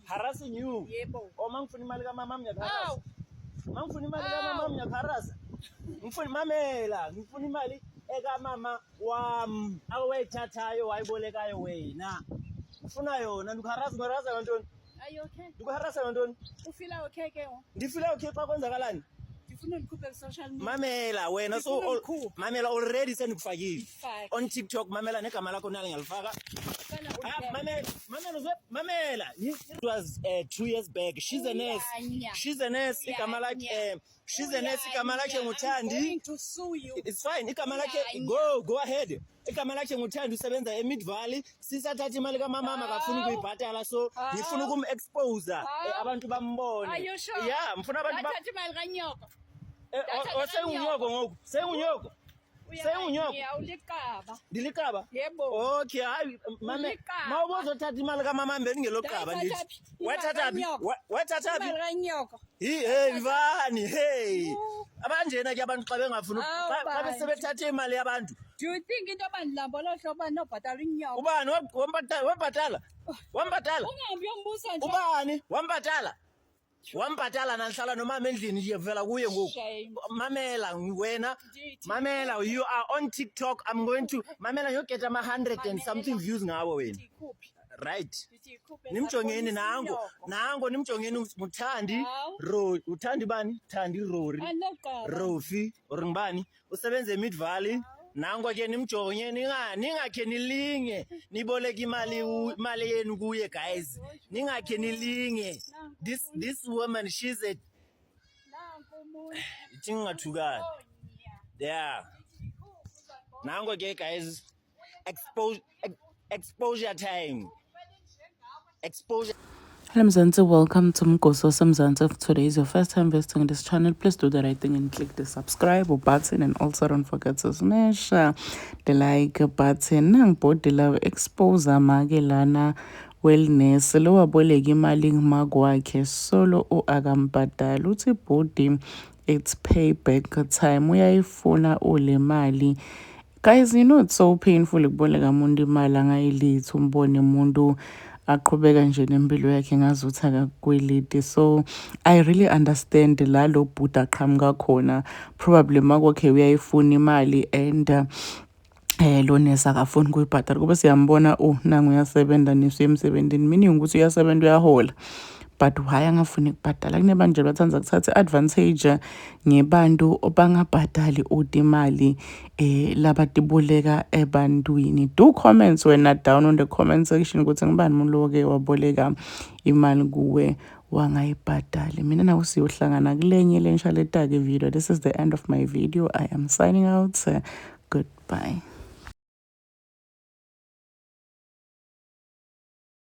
Harassing you? Yebo. Oh, mangifuna imali kamama ngiyakharasa. Mangifuna imali kamama ngiyakharasa. Ngifuna mamela, ngifuna imali eka mama wami awethathayo wayibolekayo wena. Ngifuna yona ngikharasa ngantoni? Are you okay? Ngikharasa ngantoni? Ufila okay ke? Ndifila okay xa kwenzakalani? Ngifuna ukukhupha social media. Mamela wena so mamela already sendikufakile on TikTok mamela negama lakho nalo ngiyalifaka. Mamela it was 2 years back. She's a nurse igama lakhe she's a nurse igama lakhe nguThandi. I'm going to sue you. It's fine igama lakhe go ahead. Igama lakhe nguThandi usebenza eMid Valley sisathatha imali kamama akafuna ukuyibhatala so ngifuna ukumexpose abantu bambone. Are you sure? Yeah ngifuna abantu bathatha imali kanyoko. Sewunyoko ngoku sewunyoko Awuliqaba. Ndilikaba? Yebo. Okay hayi mama mawubozothatha imali kamama bendingeloqaba ndithi wathatha imali kanyoko. Ivani hey abanjena ke abantu xa bengafuna xa besebethatha imali yabantu. Do you think into bandilamba lo hlobo nobhatala inyoko? Ubani wambhatala ungahambi yombusa nje. Ubani wambhatala nanhlala nomama endlini ngiyevela kuye ngoku. Mamela wena mamela you are on TikTok. I'm going to mamela you get 100 and something views ngawe wena. Right. Nimjongeni nango nimjongeni uThandi uThandi bani? Thandi Rofi or ngibani usebenza eMid Valley. Nango ke nimjonge ningakhe nilinge niboleka imali yenu kuye guys ningakhe nilinge this woman she's a ithingathukana yeah nango ke guys exposure time exposure. Hello Mzansi, welcome to Mgoso Mzansi. If today is your first time visiting this channel, please do the right thing and click the subscribe button, and also don't forget to smash the like button. Nangibhodela expose magelana wellness lo waboleka imali ngimagwakhe solo akambhadala uthi bhodi it's payback time uyayifuna ule mali. Guys, you know it's so painful ukuboleka umuntu imali angayilithi umbone umuntu aqhubeka nje nempilo yakhe ngazuthi akakweliti. So I really understand la lo bhuda aqhamuka khona probably makwakhe uyayifuna imali and lo nesa akafuni kuyibhadala kuba siyambona nangu uyasebenza niso emsebenzini meaning ukuthi uyasebenza uyahola but why angafuni ukubhadala. Kunebantu bathanza kuthatha advantage ngebantu obangabhadali imali labatiboleka ebantwini. Do comments wena down on the comment section ukuthi ngibani umuntu loke waboleka imali kuwe wangayibhadali. Mina nawe siyohlangana kulenye lensha letake video. This is the end of my video. I am signing out. Goodbye.